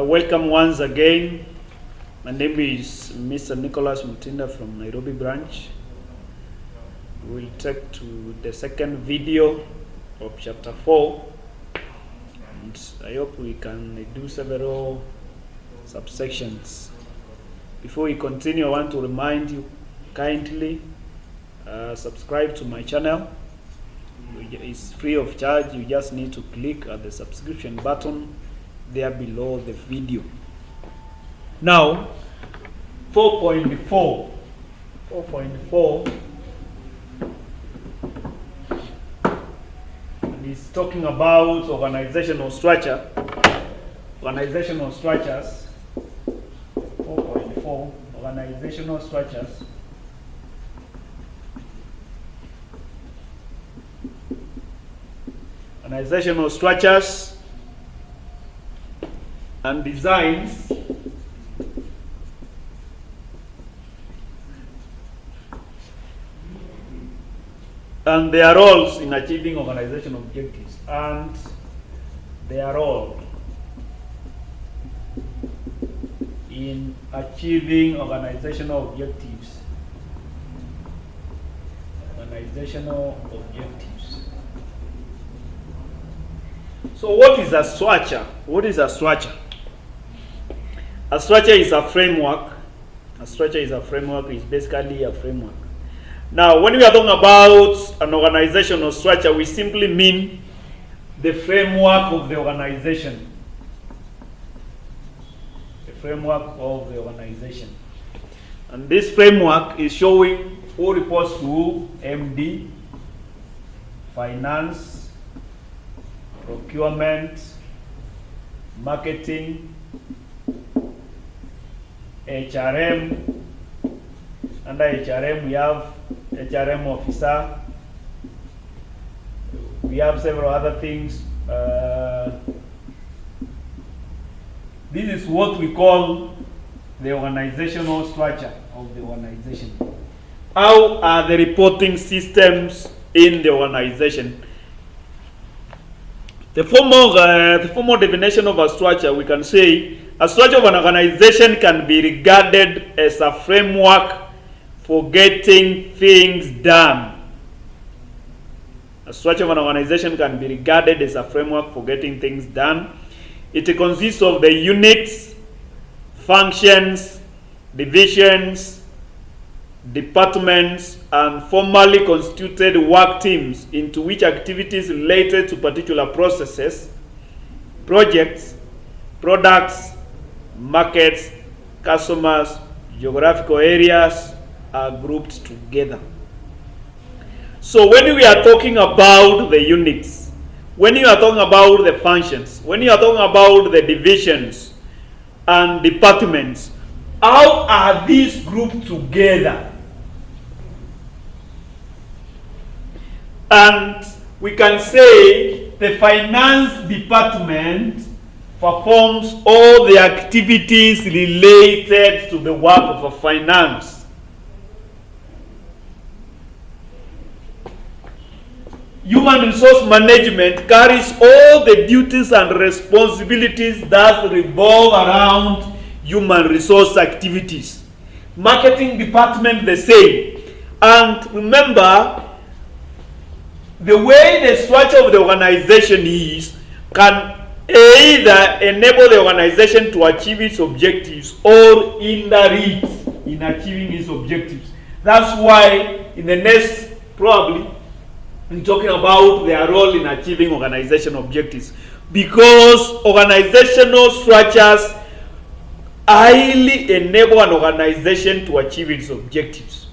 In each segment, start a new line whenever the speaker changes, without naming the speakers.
Welcome once again. My name is Mr. Nicholas Mutinda from Nairobi branch. We'll take to the second video of chapter 4, and I hope we can do several subsections. Before we continue, I want to remind you kindly subscribe to my channel. It's free of charge. You just need to click at the subscription button there below the video. Now 4.4 is talking about organizational structure. Organizational structures. 4.4 organizational structures. Organizational structures and designs and their roles in achieving organizational objectives and their role in achieving organizational objectives. Organizational objectives. So what is a structure? What is a structure? A structure is a framework. A structure is a framework. It's basically a framework. Now, when we are talking about an organizational structure, we simply mean the framework of the organization. The framework of the organization. And this framework is showing who reports to MD, finance, procurement, marketing, HRM. Under HRM we have HRM officer. We have several other things. This is what we call the organizational structure of the organization. How are the reporting systems in the organization? The formal definition of a structure, we can say a structure of an organization can be regarded as a framework for getting things done. A structure of an organization can be regarded as a framework for getting things done. It consists of the units, functions, divisions, departments, and formally constituted work teams into which activities related to particular processes, projects, products, markets, customers, geographical areas are grouped together. So when we are talking about the units, when you are talking about the functions, when you are talking about the divisions and departments, how are these grouped together? And we can say the finance department performs all the activities related to the work of a finance. Human resource management carries all the duties and responsibilities that revolve around human resource activities. Marketing department the same. And remember, the way the structure of the organization is can either enable the organization to achieve its objectives or hinder it in achieving its objectives. That's why in the next, probably, we're talking about their role in achieving organization objectives. Because organizational structures highly enable an organization to achieve its objectives.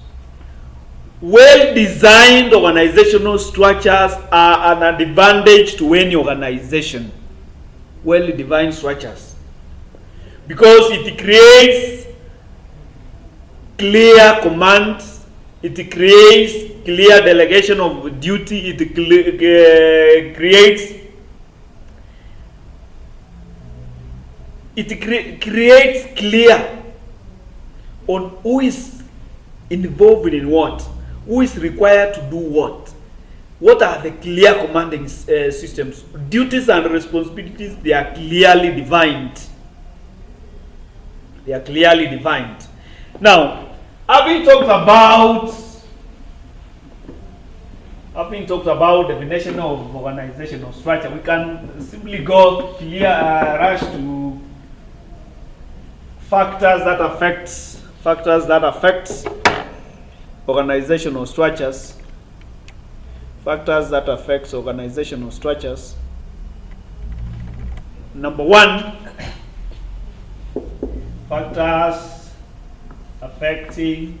Well-designed organizational structures are an advantage to any organization. Well-defined structures, because it creates clear commands, it creates clear delegation of duty, it creates clear on who is involved in what, who is required to do what. What are the clear commanding systems? Duties and responsibilities, they are clearly defined. They are clearly defined. Now, having talked about definition of organizational structure, we can simply go rush to factors that affect organizational structures. Factors that affect organizational structures. Number one, factors affecting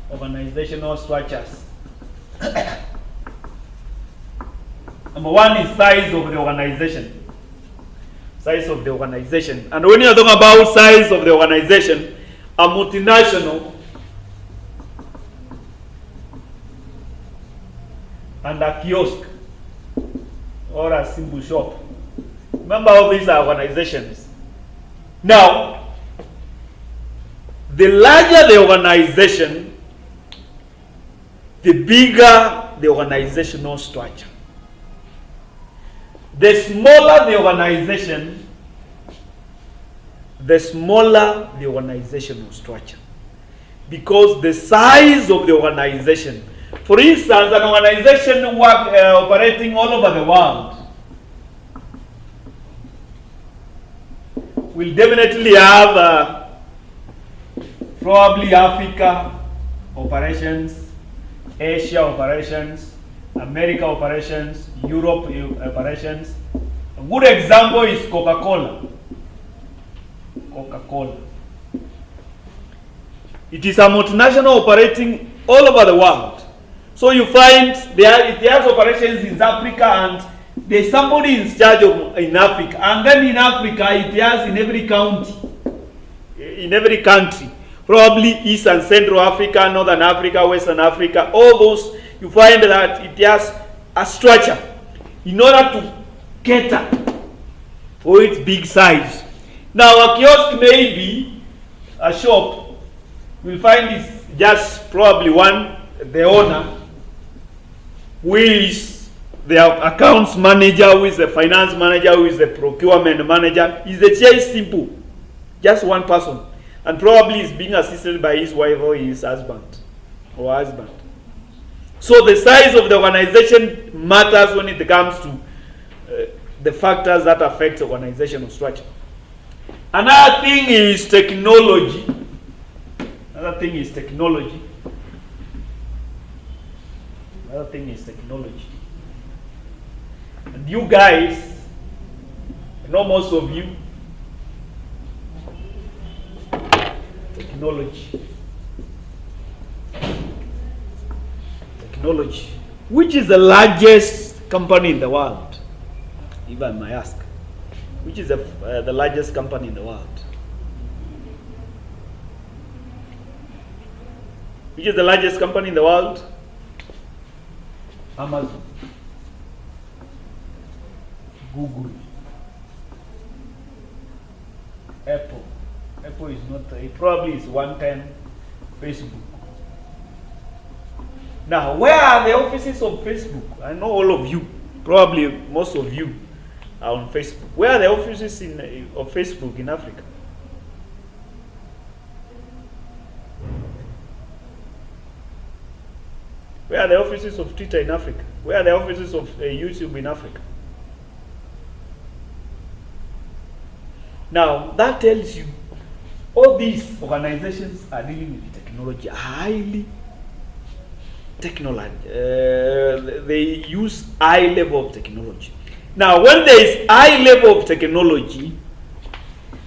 organizational structures. Number one is size of the organization. Size of the organization. And when you're talking about size of the organization, a multinational and a kiosk or a simple shop. Remember, all these are organizations. Now, the larger the organization, the bigger the organizational structure. The smaller the organization, the smaller the organizational structure. Because the size of the organization, for instance, an organization operating all over the world will definitely have probably Africa operations, Asia operations, America operations, Europe operations. A good example is Coca-Cola. Coca-Cola. It is a multinational operating all over the world. So you find it has operations in Africa, and there's somebody in charge of in Africa. And then in Africa, it has in every county, in every country. Probably East and Central Africa, Northern Africa, Western Africa, all those, you find that it has a structure in order to cater for its big size. Now, a kiosk may be a shop. You'll find it's just probably the owner, who is the accounts manager, who is the finance manager, who is the procurement manager. The chair is simple, just one person. And probably is being assisted by his wife or his husband. So the size of the organization matters when it comes to the factors that affect organizational structure. Another thing is technology. And you guys, I know most of you, technology. Which is the largest company in the world? If I may ask. Which is the largest company in the world? Which is the largest company in the world? Amazon. Google. Apple. Apple is not, it probably is 110. Facebook. Now, where are the offices of Facebook? I know all of you, probably most of you are on Facebook. Where are the offices of Facebook in Africa? Where are the offices of Twitter in Africa? Where are the offices of YouTube in Africa? Now, that tells you all these organizations are dealing with technology, highly technology. They use high level of technology. Now, when there is high level of technology,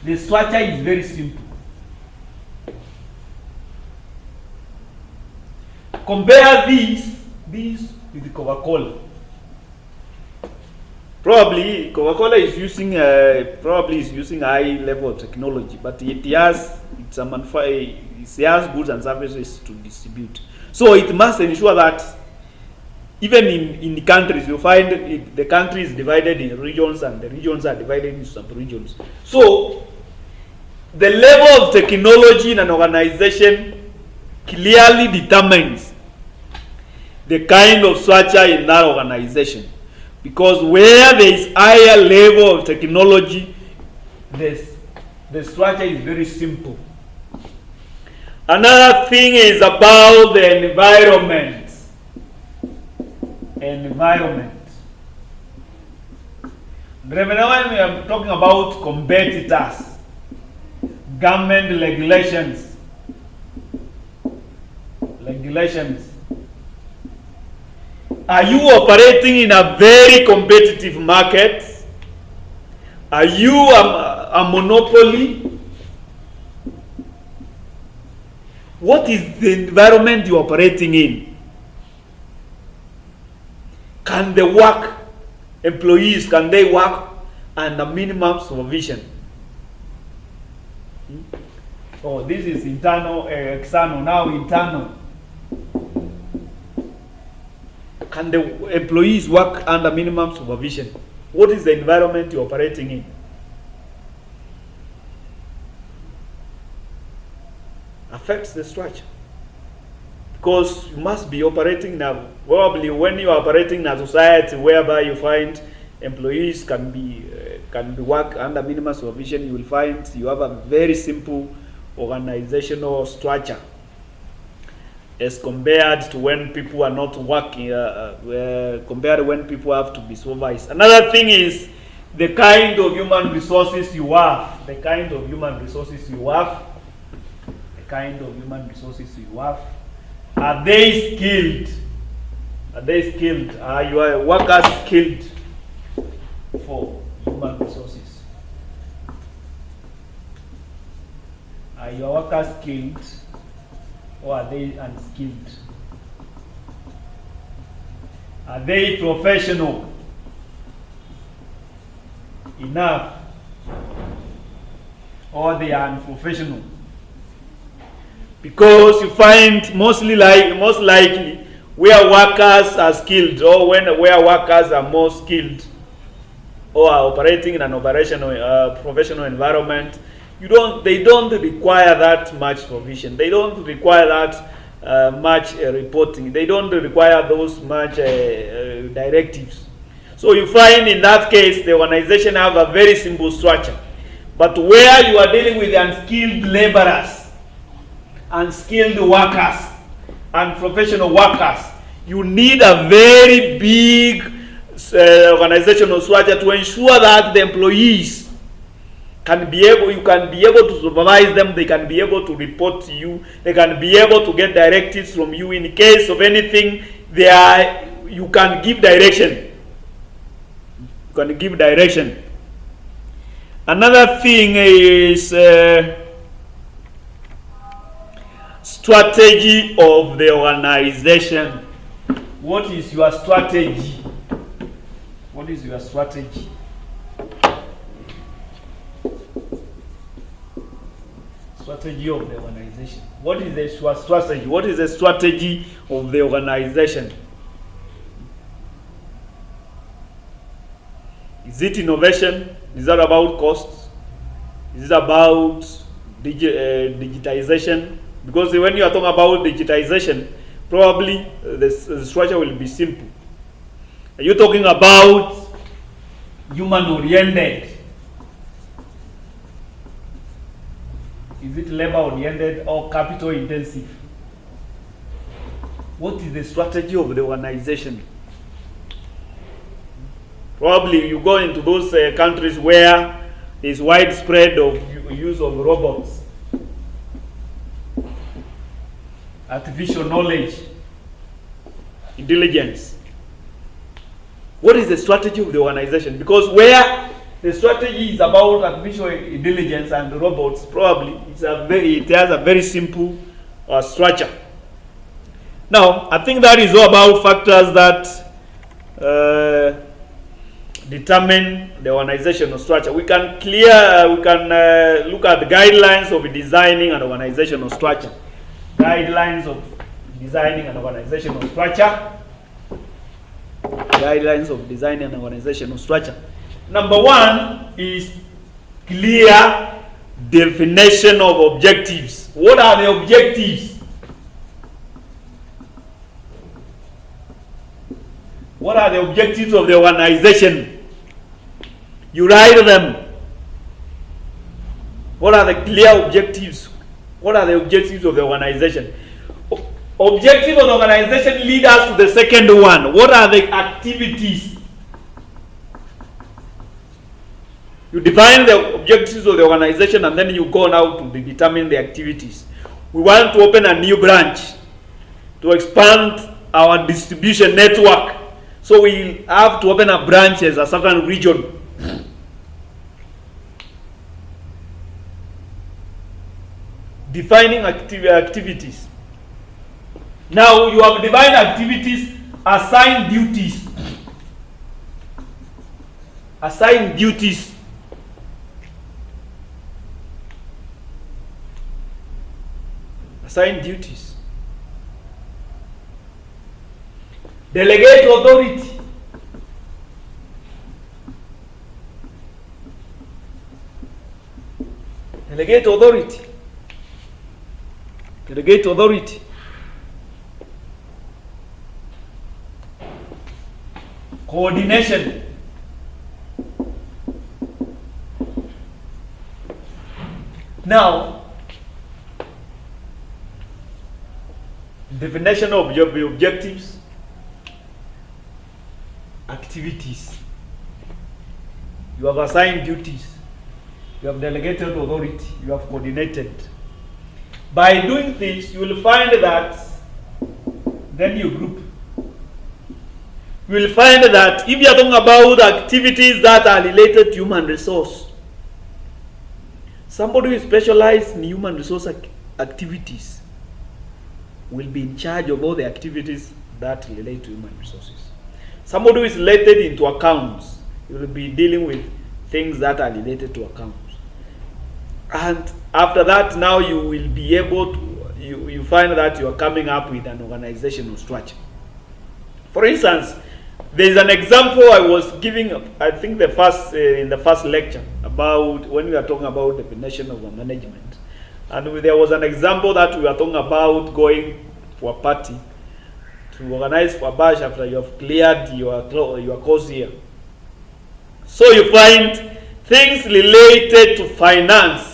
the structure is very simple. Compare these with Coca-Cola. Probably Coca-Cola is using high level of technology, but it has goods and services to distribute. So it must ensure that even in countries, you find the country is divided in regions, and the regions are divided into sub-regions. So the level of technology in an organization clearly determines the kind of structure in that organization. Because where there is higher level of technology, the The structure is very simple. Another thing is about the environment. Environment. Remember when we are talking about competitors, government regulations. Are you operating in a very competitive market? Are you a monopoly? What is the environment you're operating in? Can the employees, can they work under minimum supervision? Oh, this is internal, external, now internal. Can the employees work under minimum supervision? What is the environment you're operating in? Affects the structure. Because you must be operating now. Probably when you are operating in a society whereby you find employees can work under minimum supervision, you will find you have a very simple organizational structure as compared to when people are not working, compared to when people have to be supervised. Another thing is the kind of human resources you have. The kind of human resources you have. The kind of human resources you have. Are they skilled? Are they skilled? Are your workers skilled for human resources? Are your workers skilled or are they unskilled? Are they professional enough or they are unprofessional? Because you find most likely where workers are skilled or where workers are more skilled or are operating in an professional environment, they don't require that much provision. They don't require that much reporting. They don't require those much directives. So you find in that case the organization have a very simple structure. But where you are dealing with unskilled laborers, unskilled workers, and professional workers, you need a very big organizational structure to ensure that the employees you can be able to supervise them, they can be able to report to you, they can be able to get directives from you in case of anything. You can give direction. You can give direction. Another thing is strategy of the organization. What is your strategy? What is your strategy? Strategy of the organization. What is your strategy? What is the strategy of the organization? Is it innovation? Is that about costs? Is it about digitization? Because when you are talking about digitization, probably the structure will be simple. Are you talking about human-oriented? Is it labor-oriented or capital-intensive? What is the strategy of the organization? Probably you go into those countries where there is widespread of use of robots, artificial knowledge, intelligence. What is the strategy of the organization? Because where the strategy is about artificial intelligence and robots, probably it has a very simple structure. Now, I think that is all about factors that determine the organizational structure. We can look at the guidelines of designing an organizational structure. Guidelines of designing an organizational structure. Guidelines of designing an organizational structure. Number one is clear definition of objectives. What are the objectives? What are the objectives of the organization? You write them. What are the clear objectives? What are the objectives of the organization? Objective of the organization lead us to the second one. What are the activities? You define the objectives of the organization and then you go now to determine the activities. We want to open a new branch to expand our distribution network. So we have to open a branch as a certain region. Defining activities. Now you have defined activities, assign duties. Assign duties. Assign duties. Delegate authority. Delegate authority. Delegate authority. Coordination. Now, definition of your objectives, activities. You have assigned duties. You have delegated authority. You have coordinated. By doing this, you will find that then you group. You will find that if you are talking about activities that are related to human resource, somebody who is specialized in human resource activities will be in charge of all the activities that relate to human resources. Somebody who is related into accounts will be dealing with things that are related to accounts. And after that, now you will be able to, you find that you are coming up with an organizational structure. For instance, there is an example I was giving, I think in the first lecture, about when we are talking about definition of a management. And there was an example that we were talking about going for a party to organize for a bash after you have cleared your course here. So you find things related to finance,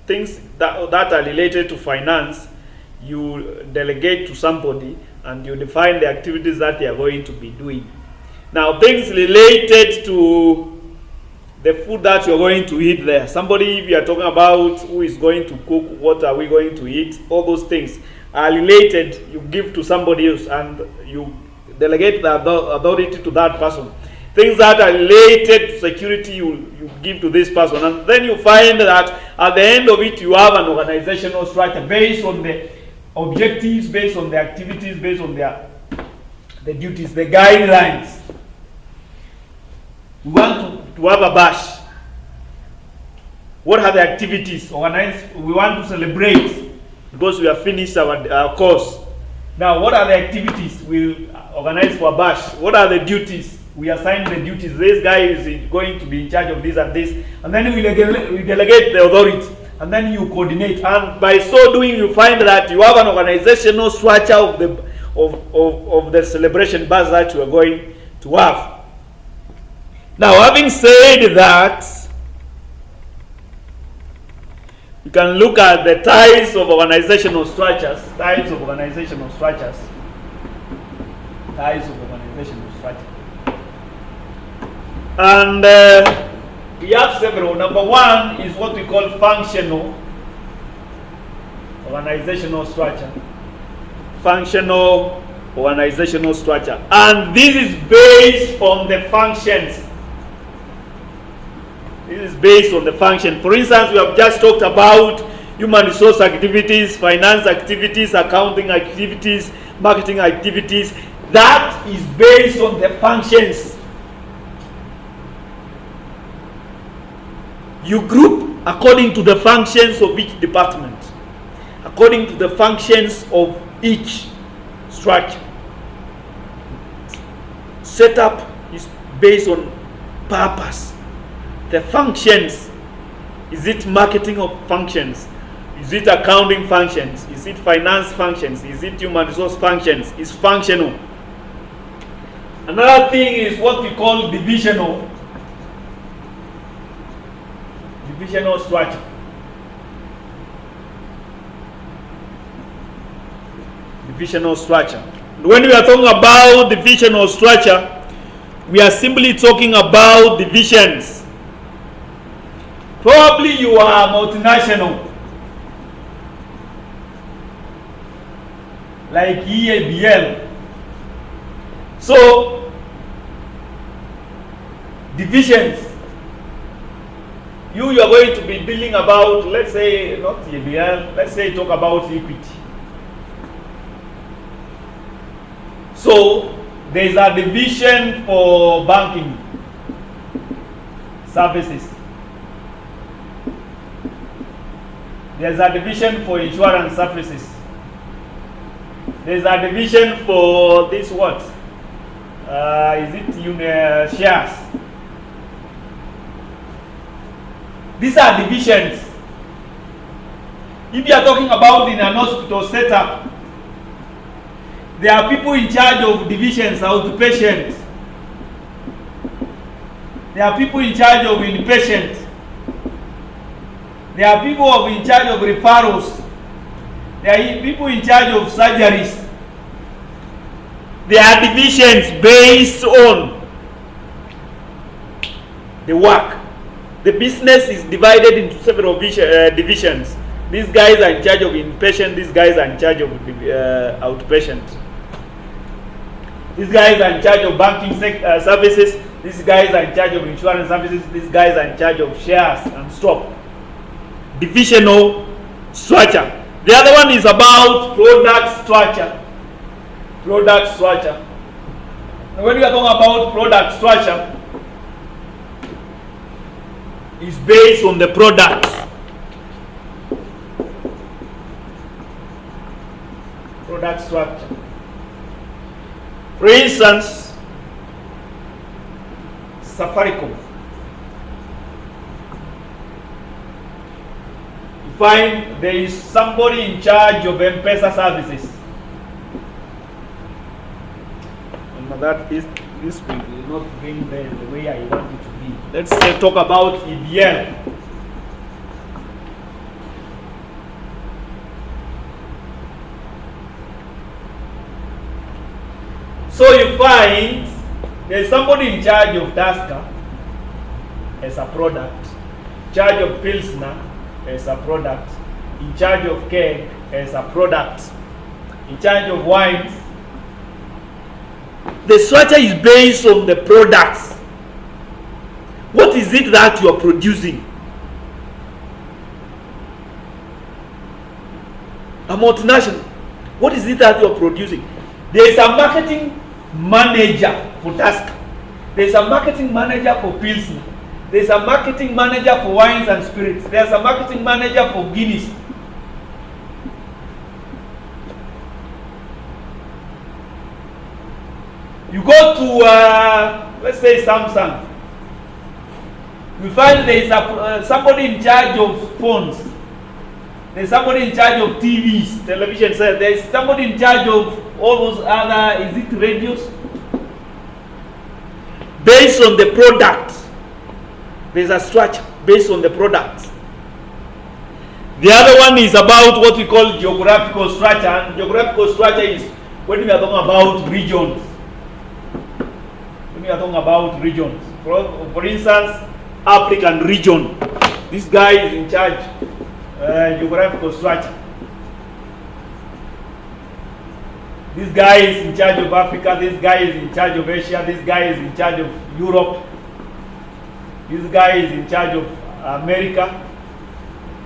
things that are related to finance, you delegate to somebody and you define the activities that they are going to be doing. Now, things related to the food that you're going to eat there. Somebody, if you are talking about who is going to cook, what are we going to eat, all those things are related, you give to somebody else and you delegate the authority to that person. Things that are related to security, you give to this person. And then you find that at the end of it, you have an organizational structure based on the objectives, based on the activities, based on the duties, the guidelines. We want to have a bash. What are the activities? We want to celebrate because we have finished our course. Now, what are the activities? We organize for a bash. What are the duties? We assign the duties. This guy is going to be in charge of this and this. And then we delegate the authority. And then you coordinate. And by so doing, you find that you have an organizational structure of the celebration bash that you are going to have. Now, having said that, you can look at the types of organizational structures. Types of organizational structures. And we have several. Number one is what we call functional organizational structure. Functional organizational structure. And this is based on the functions. This is based on the function. For instance, we have just talked about human resource activities, finance activities, accounting activities, marketing activities. That is based on the functions. You group according to the functions of each department, according to the functions of each structure. Setup is based on purpose. The functions, is it marketing of functions? Is it accounting functions? Is it finance functions? Is it human resource functions? It's functional. Another thing is what we call divisional. Divisional structure. Divisional structure. When we are talking about divisional structure, we are simply talking about divisions. Probably you are multinational, like EABL. So, divisions. You are going to be dealing about, let's say, not EABL, let's say talk about equity. So, there is a division for banking services. There is a division for insurance services. There is a division for this what? Is it shares? These are divisions. If you are talking about in an hospital setup, there are people in charge of divisions, outpatients. There are people in charge of inpatient. There are people in charge of referrals. There are people in charge of surgeries. There are divisions based on the work. The business is divided into several divisions. These guys are in charge of inpatient. These guys are in charge of outpatient. These guys are in charge of banking services. These guys are in charge of insurance services. These guys are in charge of shares and stock. Divisional structure. The other one is about product structure. Product structure. When we are talking about product structure, it's based on the products. Product structure. For instance, Safaricom. You find there is somebody in charge of M-Pesa services. And that is, this will not bring the way I want it to be. Let's talk about EBL. So you find there's somebody in charge of Daska as a product, in charge of Pilsner as a product, in charge of keg as a product, in charge of wines. The structure is based on the products. What is it that you are producing? A multinational. What is it that you are producing? There is a marketing manager for Tusker. There is a marketing manager for Pilsner. There is a marketing manager for wines and spirits. There is a marketing manager for Guinness. You go to, let's say, Samsung. You find there is somebody in charge of phones. There is somebody in charge of TVs, television sets. There is somebody in charge of all those other, is it radios? Based on the product, there is a structure based on the product. The other one is about what we call geographical structure. And geographical structure is when we are talking about regions. When we are talking about regions. For instance, African region. This guy is in charge geographical structure. This guy is in charge of Africa. This guy is in charge of Asia. This guy is in charge of Europe. This guy is in charge of America,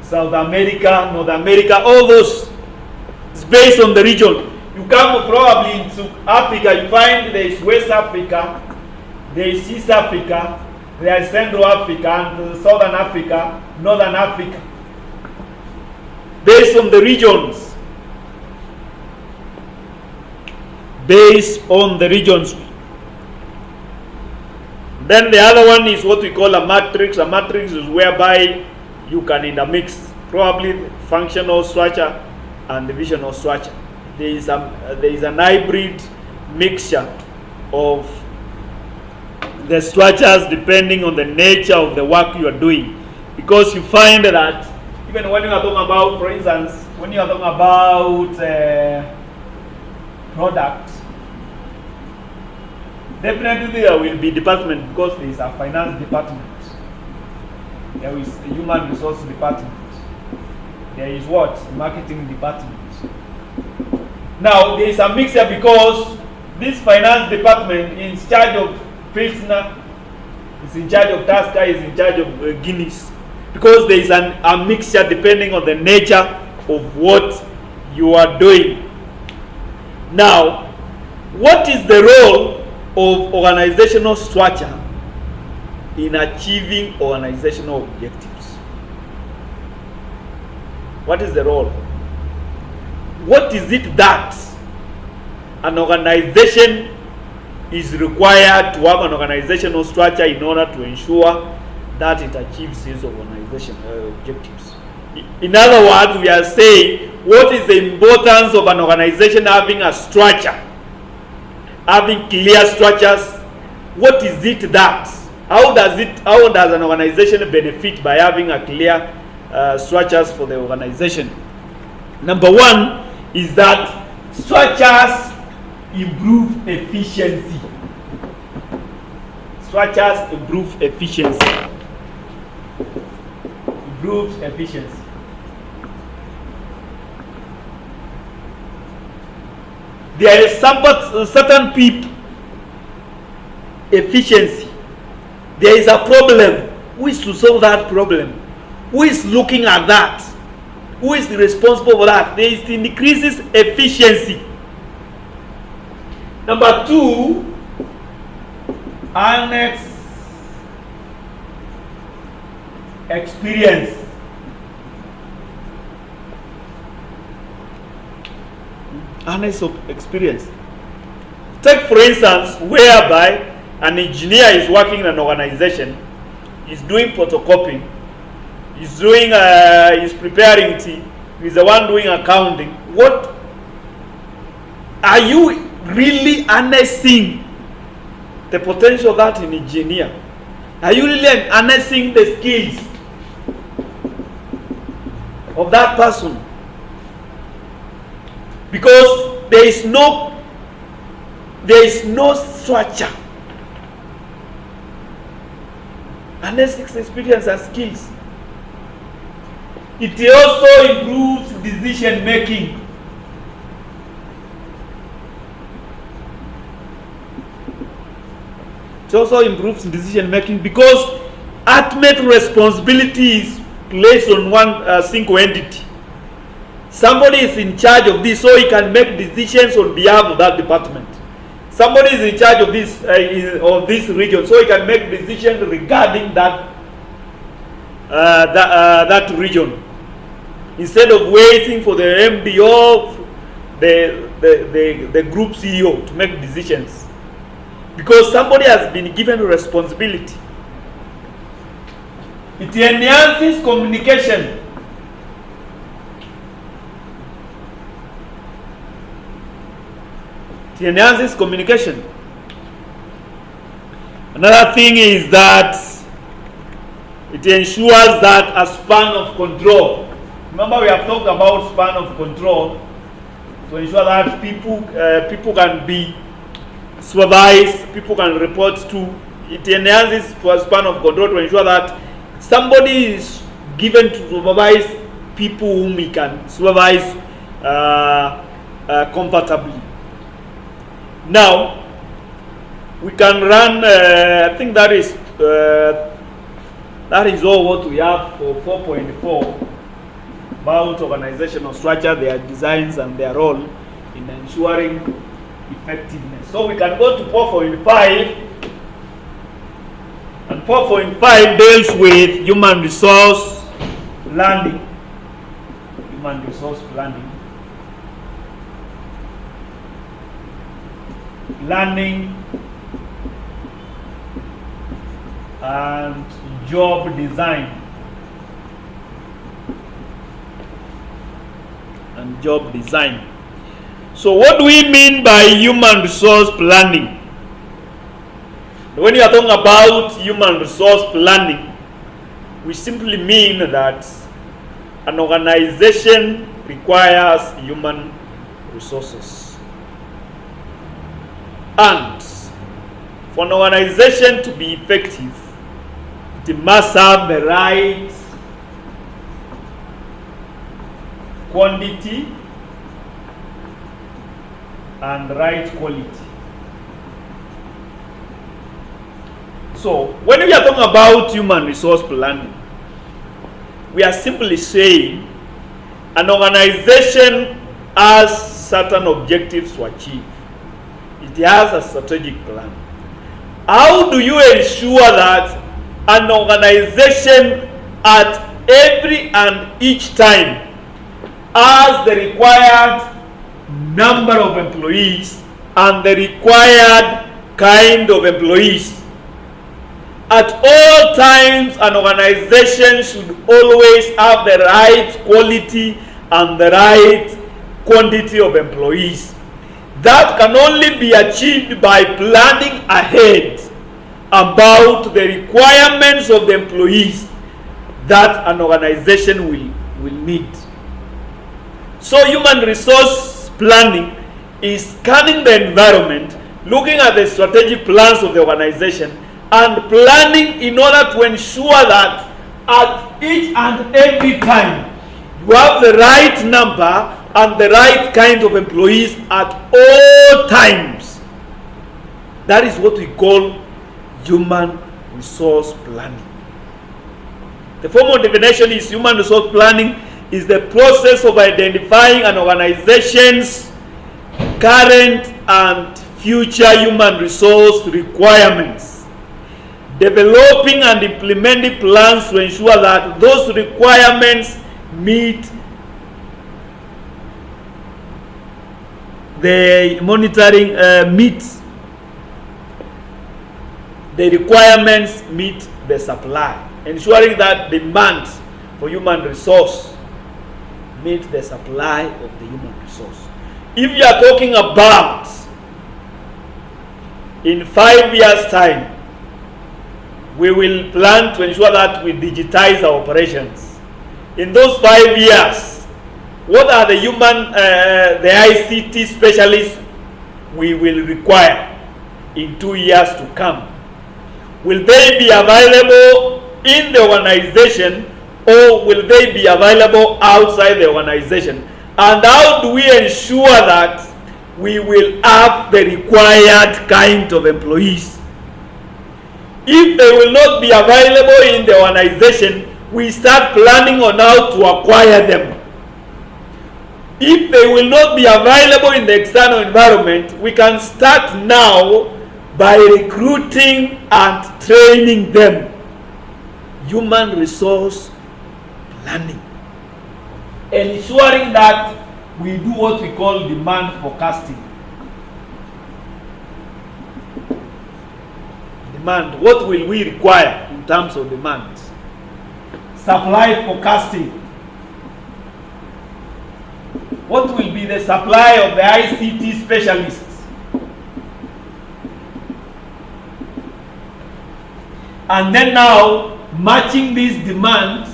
South America, North America. All those is based on the region. You come probably into Africa, you find there is West Africa, there is East Africa, there is Central Africa, and Southern Africa, Northern Africa. Based on the regions. Based on the regions. Then the other one is what we call a matrix. A matrix is whereby you can intermix probably functional structure and divisional structure. There is an hybrid mixture of the structures depending on the nature of the work you are doing. because you find that even when you are talking about, for instance, when you are talking about product, definitely there will be department, because there is a finance department, there is a human resource department, there is what? Marketing department. Now there is a mixture, because this finance department is in charge of Pilsner, is in charge of Tasca, is in charge of Guinness, because there is a mixture depending on the nature of what you are doing. Now, what is the role of organizational structure in achieving organizational objectives? What is the role? What is it that an organization is required to have an organizational structure in order to ensure that it achieves its organizational objectives? In other words, we are saying, what is the importance of an organization having a structure, having clear structures? What is it that? How does an organization benefit by having a clear structures for the organization? Number one is that structures improve efficiency. Structures improve efficiency. Improves efficiency. There is certain people efficiency. There is a problem. Who is to solve that problem? Who is looking at that? Who is responsible for that? There is increases efficiency. Number two, annex experience. Annex of experience. Take for instance, whereby an engineer is working in an organization, is doing photocopying, is doing, is preparing tea, is the one doing accounting. What are you really harnessing the potential of that in engineer? Are you really harnessing the skills of that person? Because there is no structure. Harnessing experience and skills. It also improves decision making. It also improves decision making because ultimate responsibility is placed on one single entity. Somebody is in charge of this, so he can make decisions on behalf of that department. Somebody is in charge of this region, so he can make decisions regarding that region, instead of waiting for the MDO, the group CEO to make decisions, because somebody has been given responsibility. It enhances communication. It enhances communication. Another thing is that it ensures that a span of control. Remember, we have talked about span of control to ensure that people can be supervised, people can report to. It enhances span of control to ensure that somebody is given to supervise people whom he can supervise comfortably. Now, we can run, I think that is all what we have for 4.4 about organizational structure, their designs and their role in ensuring effectiveness. So we can go to 4.5, and 4.5 deals with human resource planning. Human resource planning. Learning and job design. And job design. So what do we mean by human resource planning? When you are talking about human resource planning, we simply mean that an organization requires human resources. And for an organization to be effective, it must have the right quantity and right quality. So, when we are talking about human resource planning, we are simply saying an organization has certain objectives to achieve. It has a strategic plan. How do you ensure that an organization at every and each time has the required number of employees and the required kind of employees? At all times, an organization should always have the right quality and the right quantity of employees. That can only be achieved by planning ahead about the requirements of the employees that an organization will need. So human resource planning is scanning the environment, looking at the strategic plans of the organization, and planning in order to ensure that at each and every time you have the right number and the right kind of employees at all times. That is what we call human resource planning. The formal definition is human resource planning is the process of identifying an organization's current and future human resource requirements, developing and implementing plans to ensure that those requirements meet the requirements meet the supply, ensuring that demand for human resource meet the supply of the human resource. If you are talking about in 5 years' time, we will plan to ensure that we digitize our operations. In those 5 years, what are the the ICT specialists we will require in 2 years to come? Will they be available in the organization or will they be available outside the organization? And how do we ensure that we will have the required kind of employees? If they will not be available in the organization, we start planning on how to acquire them. If they will not be available in the external environment, we can start now by recruiting and training them. Human resource planning. Ensuring that we do what we call demand forecasting. Demand, what will we require in terms of demand? Supply forecasting. What will be the supply of the ICT specialists? And then now matching these demands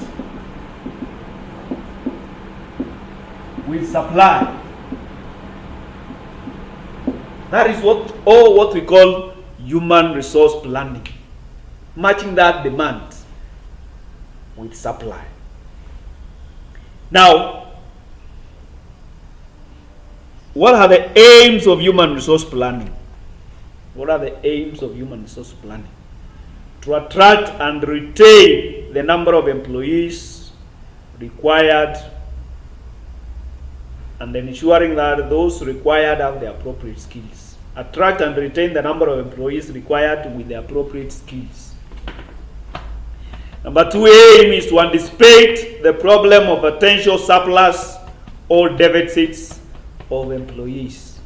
with supply. That is what we call human resource planning. Matching that demand with supply. Now, what are the aims of human resource planning? What are the aims of human resource planning? To attract and retain the number of employees required and ensuring that those required have the appropriate skills. Attract and retain the number of employees required with the appropriate skills. Number 2 aim is to anticipate the problem of potential surplus or deficits of employees.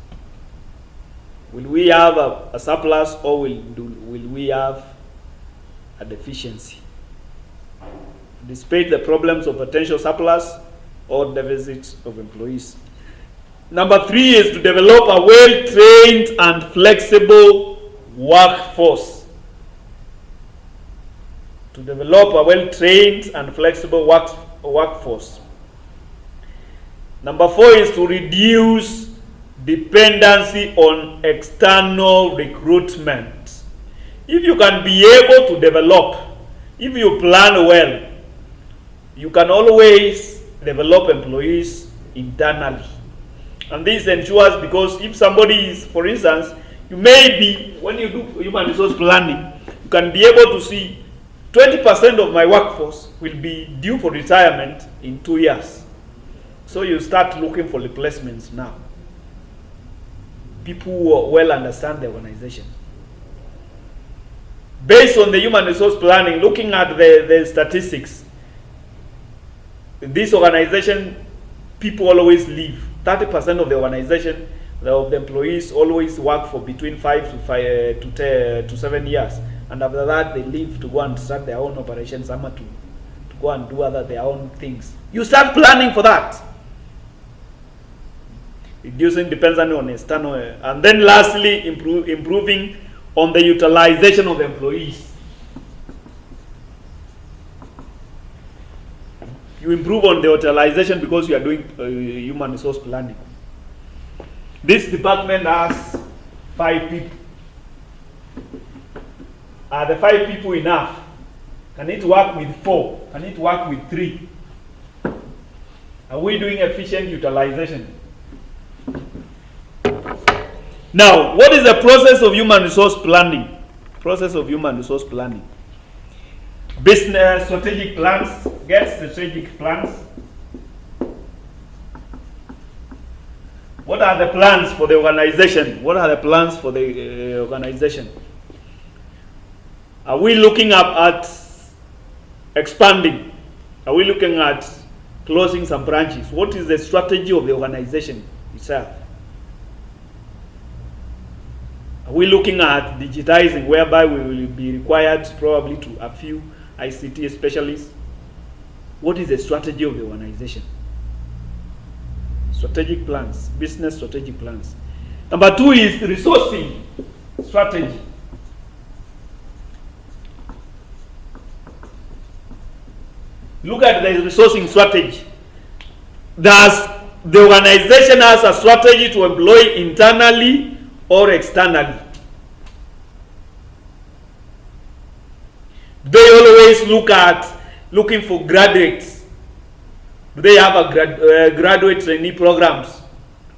Will we have a surplus or will we have a deficiency? Anticipate the problems of potential surplus or deficits of employees. Number 3 is to develop a well-trained and flexible workforce. to develop a well-trained and flexible workforce. Number 4 is to reduce dependency on external recruitment. If you can be able to develop, if you plan well, you can always develop employees internally. And this ensures, because if somebody is, for instance, you may be, when you do human resource planning, you can be able to see 20% of my workforce will be due for retirement in 2 years. So you start looking for replacements now. People who well understand the organization. Based on the human resource planning, looking at the statistics, this organization, people always leave. 30% of the organization, of the employees always work for between 5 to 7 years. And after that, they leave to go and start their own operations, to go and do their own things. You start planning for that. Reducing dependency on external. And then lastly, improving on the utilization of the employees. You improve on the utilization because you are doing human resource planning. This department has 5 people. Are the 5 people enough? Can it work with 4? Can it work with 3? Are we doing efficient utilization? Now, what is the process of human resource planning? Process of human resource planning. Business strategic plans. Get strategic plans. What are the plans for the organization? What are the plans for the organization? Are we looking up at expanding? Are we looking at closing some branches? What is the strategy of the organization itself? Are we looking at digitizing, whereby we will be required probably to a few ICT specialists? What is the strategy of the organization? Strategic plans, business strategic plans. Number 2 is resourcing strategy. Look at the resourcing strategy. Does the organization has a strategy to employ internally or externally? They always looking for graduates. Do they have a graduate trainee programs?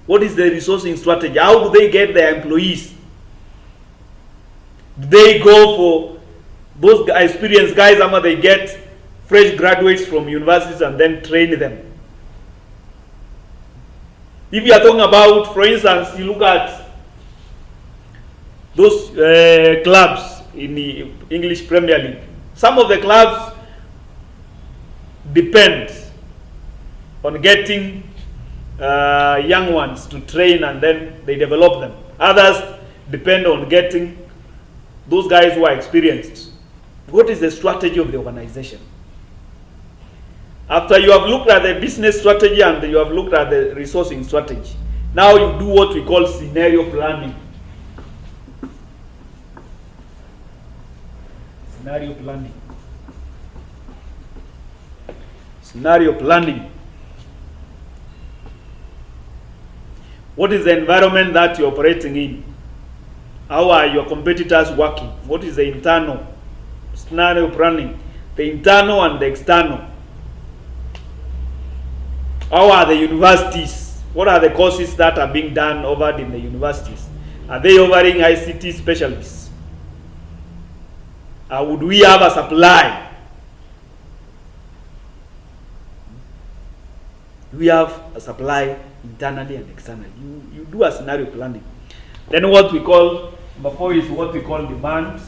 What is the resourcing strategy? How do they get their employees? Do they go for those experienced guys, or they get fresh graduates from universities and then train them? If you are talking about, for instance, you look at those clubs in the English Premier League. Some of the clubs depend on getting young ones to train and then they develop them. Others depend on getting those guys who are experienced. What is the strategy of the organization? After you have looked at the business strategy and you have looked at the resourcing strategy, now you do what we call scenario planning. Scenario planning. Scenario planning. What is the environment that you're operating in? How are your competitors working? What is the internal? Scenario planning. The internal and the external. How are the universities? What are the courses that are being done over in the universities? Are they offering ICT specialists? Would we have a supply? We have a supply internally and externally. You do a scenario planning. Then what we call, number 4 is what we call demand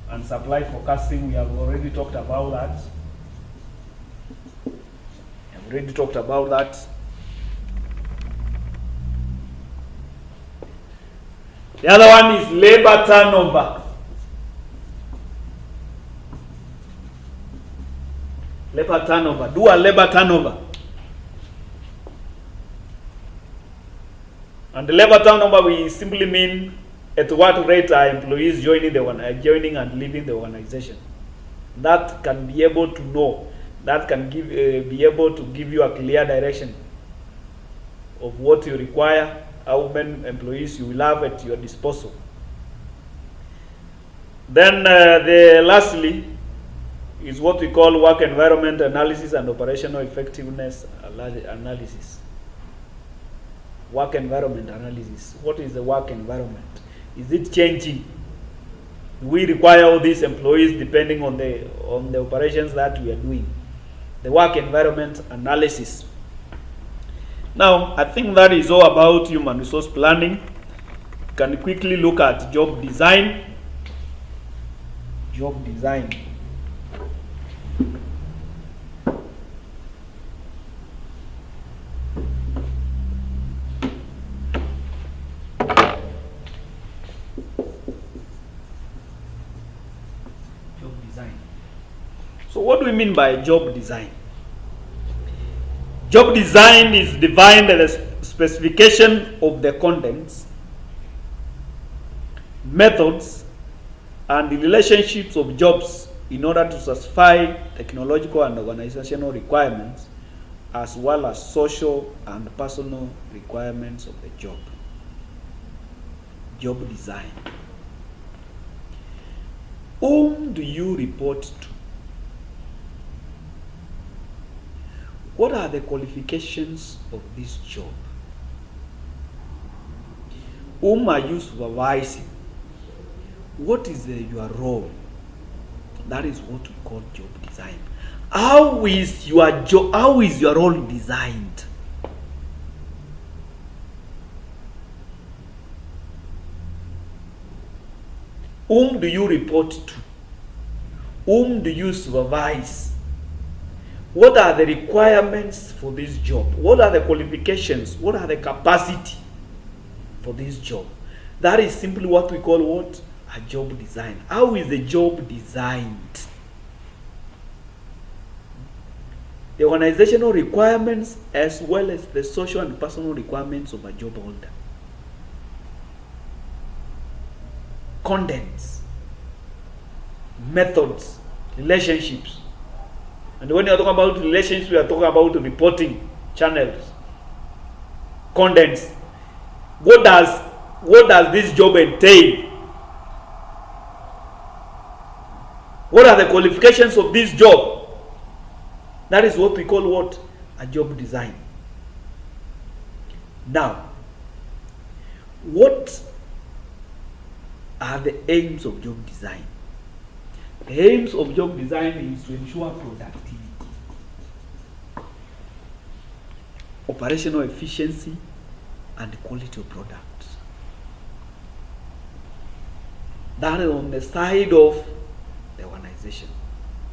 and supply forecasting. We have already talked about that. The other one is labor turnover. Labor turnover. Do a labor turnover. And the labor turnover, we simply mean at what rate are employees joining and leaving the organization. that can be able to know, that can be able to give you a clear direction of what you require, how many employees you will have at your disposal. Then lastly is what we call work environment analysis and operational effectiveness analysis. Work environment analysis. What is the work environment? Is it changing? We require all these employees depending on the operations that we are doing. The work environment analysis. Now, I think that is all about human resource planning. You can quickly look at job design. Job design. So what do we mean by job design? Job design is defined as a specification of the contents, methods, and the relationships of jobs in order to satisfy technological and organizational requirements, as well as social and personal requirements of the job. Job design. Whom do you report to? What are the qualifications of this job? Whom are you supervising? What is your role? That is what we call job design. How is your job? How is your role designed? Whom do you report to? Whom do you supervise? What are the requirements for this job? What are the qualifications? What are the capacity for this job? That is simply what we call what? A job design. How is the job designed? The organizational requirements as well as the social and personal requirements of a job holder. Contents, methods, relationships. And when you are talking about relationships, we are talking about reporting channels, contents. What does this job entail? What are the qualifications of this job? That is what we call what? A job design. Now, what are the aims of job design? The aims of job design is to ensure productivity, operational efficiency, and quality of products. That is on the side of the organization.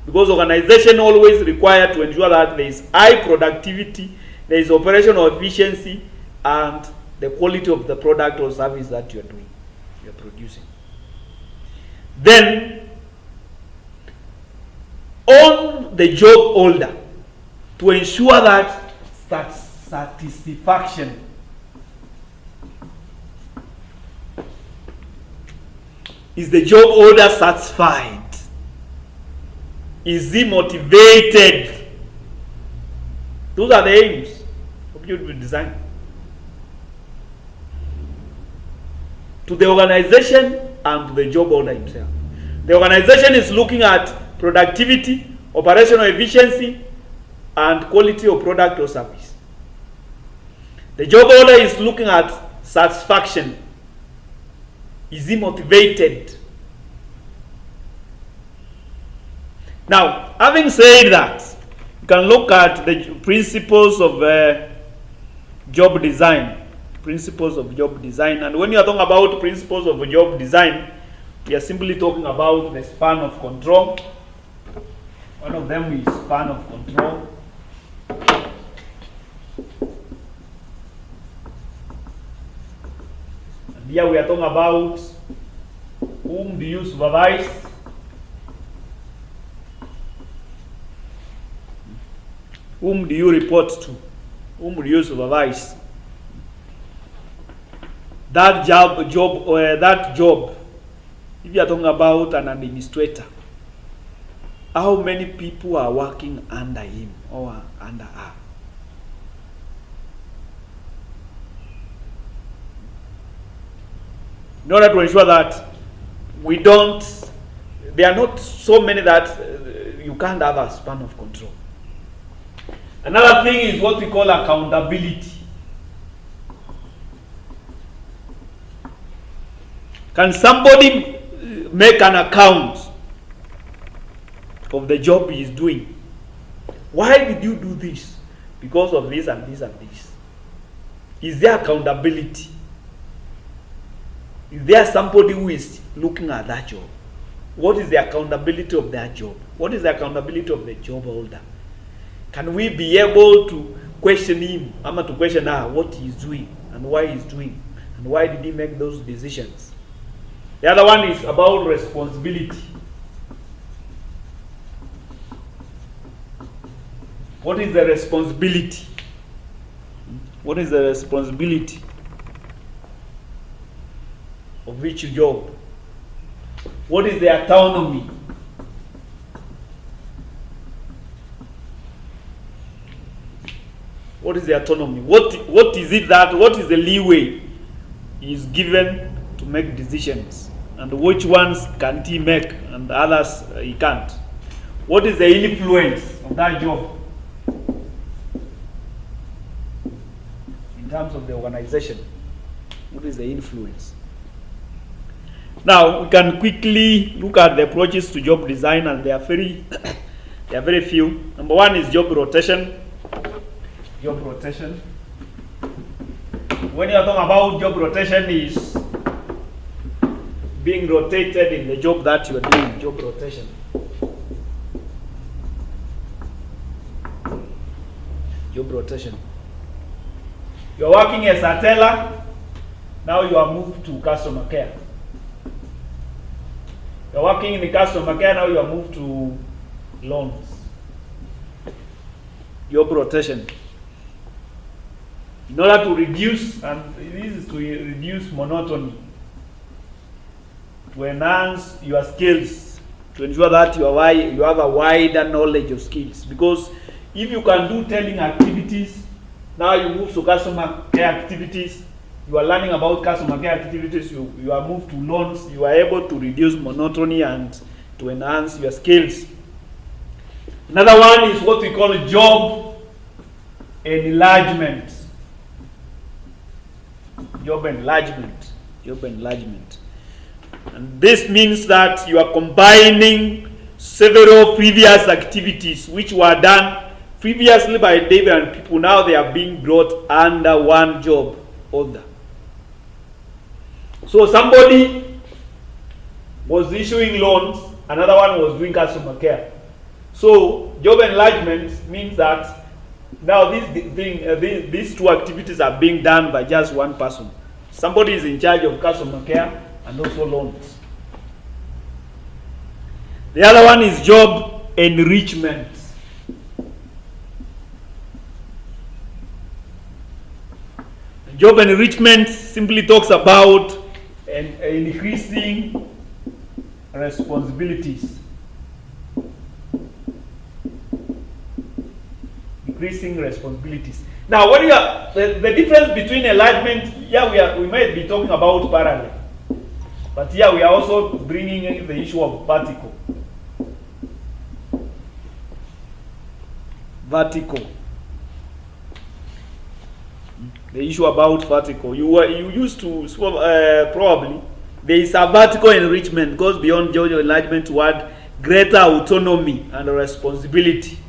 Because organization always require to ensure that there is high productivity, there is operational efficiency, and the quality of the product or service that you are doing, you are producing. Then, on the job holder to ensure that satisfaction is the job holder satisfied? Is he motivated? Those are the aims of job design. To the organization and to the job holder himself. The organization is looking at productivity, operational efficiency, and quality of product or service. The job holder is looking at satisfaction. Is he motivated? Now, having said that, you can look at the principles of job design. Principles of job design. And when you are talking about principles of job design, we are simply talking about the span of control. One of them is span of control. And here we are talking about whom do you supervise? Whom do you report to? Whom do you supervise? That job, if you are talking about an administrator, how many people are working under him or under her. In order to ensure that we don't, there are not so many that you can't have a span of control. Another thing is what we call accountability. Can somebody make an account of the job he is doing? Why did you do this? Because of this and this and this. Is there accountability? Is there somebody who is looking at that job? What is the accountability of that job? What is the accountability of the job holder? Can we be able to question him, to question her, what he is doing and why he is doing and why did he make those decisions? The other one is about responsibility. What is the responsibility? What is the responsibility of each job? What is the autonomy? What is the autonomy? What is it that, what is the leeway he is given to make decisions? And which ones can he make and others he can't? What is the influence of that job in terms of the organization? What is the influence? Now we can quickly look at the approaches to job design, and they are very few. Number one is job rotation. Job rotation. When you are talking about job rotation, is being rotated in the job that you are doing. Job rotation. Job rotation. You are working as a teller. Now you are moved to customer care. You are working in the customer care. Now you are moved to loans. Job rotation. In order to reduce, and this is to reduce monotony, to enhance your skills, to ensure that you have a wider knowledge of skills. Because if you can do telling activities, now you move to customer care activities, you are learning about customer care activities, you are moved to loans, you are able to reduce monotony and to enhance your skills. Another one is what we call job enlargement. Job enlargement. Job enlargement. And this means that you are combining several previous activities which were done previously by David and people. Now they are being brought under one job holder. So somebody was issuing loans, another one was doing customer care. So job enlargement means that now these two activities are being done by just one person. Somebody is in charge of customer care and also loans. The other one is job enrichment. Job enrichment simply talks about increasing responsibilities. Increasing responsibilities. Now, when you are the difference between enlargement, we might be talking about parallel, but here we are also bringing in the issue of vertical. Vertical. The issue about vertical. You used to probably there is a vertical enrichment goes beyond job enlargement toward greater autonomy and responsibility.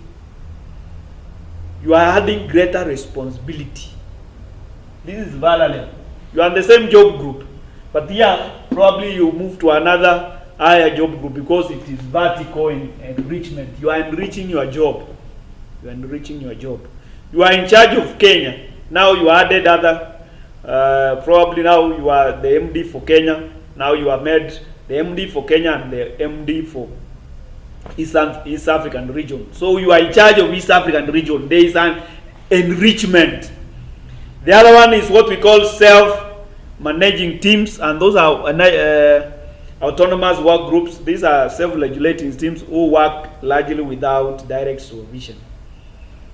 You are adding greater responsibility. This is parallel. You are in the same job group, but here probably you move to another higher job group because it is vertical enrichment. You are enriching your job. You are enriching your job. You are in charge of Kenya. Now you added other. Probably now you are the MD for Kenya. Now you are made the MD for Kenya and the MD for East African region. So you are in charge of East African region. There is an enrichment. The other one is what we call self-managing teams, and those are Autonomous work groups, these are self-regulating teams who work largely without direct supervision.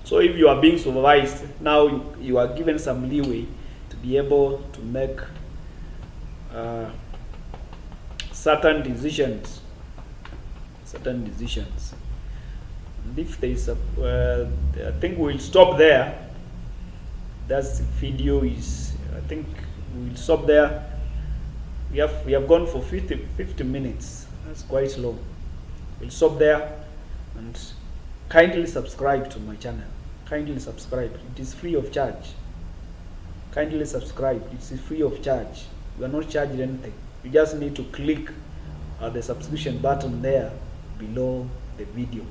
So if you are being supervised, now you are given some leeway to be able to make certain decisions. And if there is a, I think we'll stop there. That's the video is, I think we'll stop there. We have gone for 50 minutes. That's quite long. We'll stop there, and kindly subscribe to my channel. Kindly subscribe. It is free of charge. Kindly subscribe. It is free of charge. You are not charged anything. You just need to click the subscription button there below the video.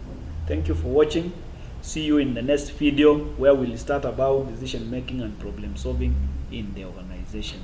Thank you for watching. See you in the next video, where we'll start about decision making and problem solving in the organization.